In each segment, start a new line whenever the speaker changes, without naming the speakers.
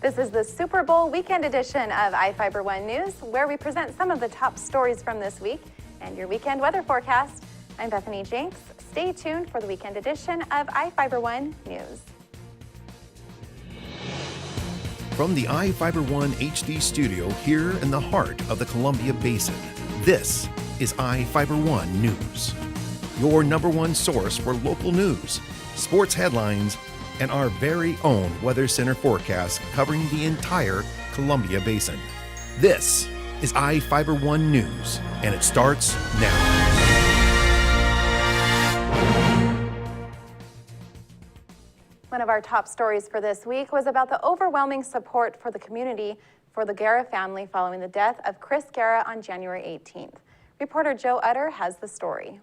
This is the Super Bowl weekend edition of Ifiber One News, where we present some of the top stories from this week and your weekend weather forecast. I'm Bethany Jenks. Stay tuned for the weekend edition of Ifiber One News.
From the Ifiber One HD studio here in the heart of the Columbia Basin, this is Ifiber One News, your number one source for local news, sports headlines, and our very own Weather Center forecast covering the entire Columbia Basin. This is Ifiber One News, and it starts now.
One of our top stories for this week was about the overwhelming support for the community for the Guerra family following the death of Chris Guerra on January 18th. Reporter Joe Utter has the story.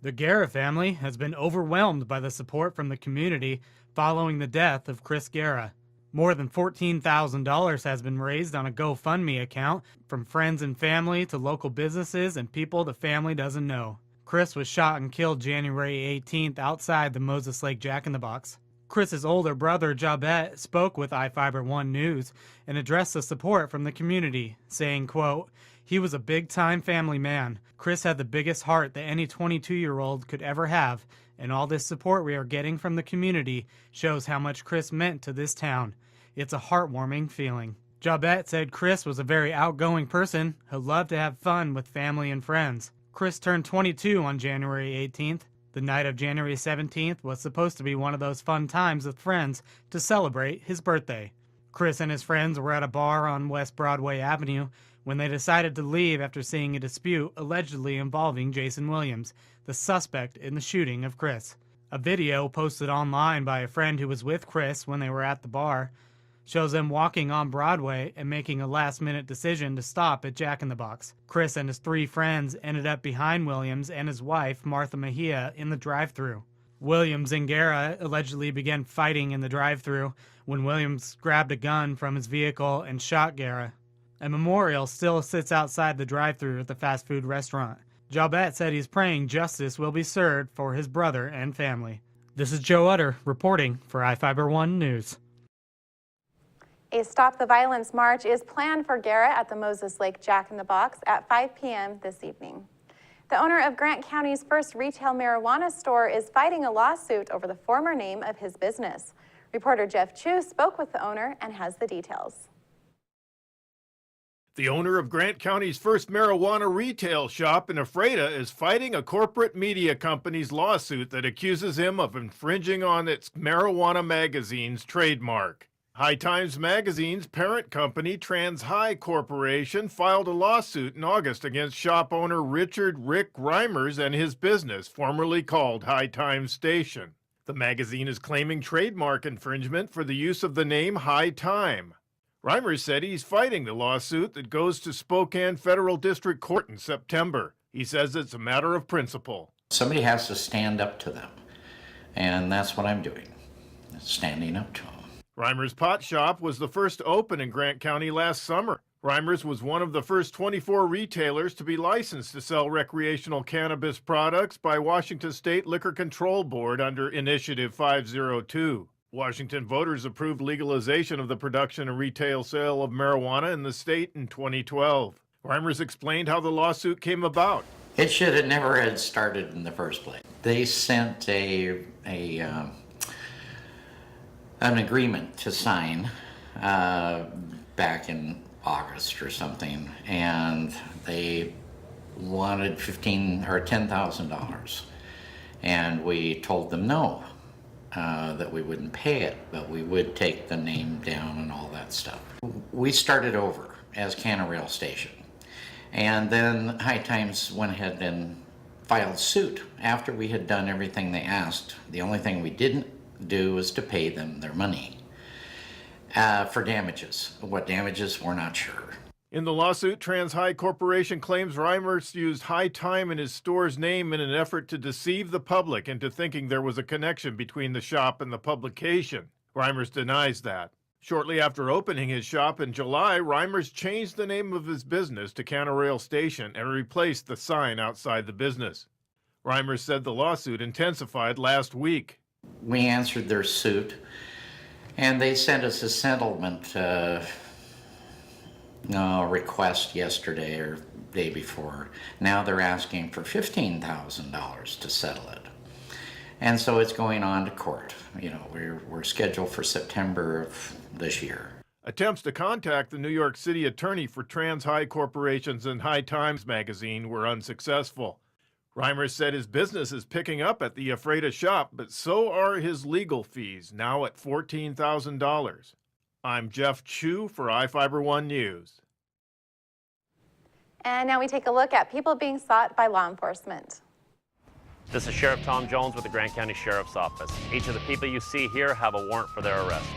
The Guerra family has been overwhelmed by the support from the community following the death of Chris Guerra. More than $14,000 has been raised on a GoFundMe account from friends and family to local businesses and people the family doesn't know. Chris was shot and killed January 18th outside the Moses Lake Jack-in-the-Box. Chris's older brother, Jabet, spoke with Ifiber One News and addressed the support from the community, saying, quote, "He was a big-time family man. Chris had the biggest heart that any 22-year-old could ever have, and all this support we are getting from the community shows how much Chris meant to this town. It's a heartwarming feeling." Jabet said Chris was a very outgoing person who loved to have fun with family and friends. Chris turned 22 on January 18th. The night of January 17th was supposed to be one of those fun times with friends to celebrate his birthday. Chris and his friends were at a bar on West Broadway Avenue when they decided to leave after seeing a dispute allegedly involving Jason Williams, the suspect in the shooting of Chris. A video posted online by a friend who was with Chris when they were at the bar shows them walking on Broadway and making a last-minute decision to stop at Jack-in-the-Box. Chris and his three friends ended up behind Williams and his wife, Martha Mejia, in the drive-thru. Williams and Guerra allegedly began fighting in the drive-thru when Williams grabbed a gun from his vehicle and shot Guerra. A memorial still sits outside the drive-thru at the fast food restaurant. Jabet said he's praying justice will be served for his brother and family. This is Joe Utter reporting for Ifiber One News.
A Stop the Violence march is planned for Guerra at the Moses Lake Jack-in-the-Box at 5 p.m. this evening. The owner of Grant County's first retail marijuana store is fighting a lawsuit over the former name of his business. Reporter Jeff Chu spoke with the owner and has the details.
The owner of Grant County's first marijuana retail shop in Ephrata is fighting a corporate media company's lawsuit that accuses him of infringing on its marijuana magazine's trademark. High Times Magazine's parent company, Trans High Corporation, filed a lawsuit in August against shop owner Richard Rick Reimers and his business, formerly called High Times Station. The magazine is claiming trademark infringement for the use of the name High Time. Reimers said he's fighting the lawsuit that goes to Spokane Federal District Court in September. He says it's a matter of principle.
Somebody has to stand up to them, and that's what I'm doing, standing up to them.
Reimers' pot shop was the first to open in Grant County last summer. Reimers was one of the first 24 retailers to be licensed to sell recreational cannabis products by Washington State Liquor Control Board under Initiative 502. Washington voters approved legalization of the production and retail sale of marijuana in the state in 2012. Reimers explained how the lawsuit came about.
It should have never had started in the first place. They sent an agreement to sign back in August or something, and they wanted $15,000 or $10,000, and we told them no, that we wouldn't pay it, but we would take the name down and all that stuff. We started over as Canna Rail Station, and then High Times went ahead and filed suit after we had done everything they asked. The only thing we didn't do was to pay them their money for damages. What damages, we're not sure.
In the lawsuit, Trans High Corporation claims Reimers used High Time in his store's name in an effort to deceive the public into thinking there was a connection between the shop and the publication. Reimers denies that. Shortly after opening his shop in July, Reimers changed the name of his business to Canna Rail Station and replaced the sign outside the business. Reimers said the lawsuit intensified last week.
We answered their suit, And they sent us a settlement request yesterday or day before. Now they're asking for $15,000 to settle it. And so it's going on to court. You know, we're scheduled for September of this year.
Attempts to contact the New York City attorney for Trans High Corporations and High Times magazine were unsuccessful. Reimer said his business is picking up at the Ephrata shop, but so are his legal fees, now at $14,000. I'm Jeff Chu for Ifiber One News.
And now we take a look at people being sought by law enforcement.
This is Sheriff Tom Jones with the Grant County Sheriff's Office. Each of the people you see here have a warrant for their arrest.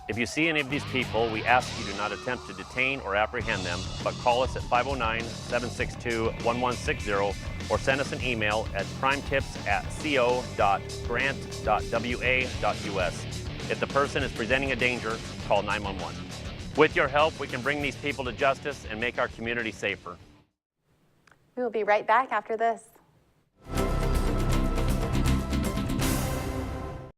If you see any of these people, we ask you do not attempt to detain or apprehend them, but call us at 509-762-1160 or send us an email at crimetips@co.grant.wa.us. If the person is presenting a danger, call 911. With your help, we can bring these people to justice and make our community safer.
We will be right back after this.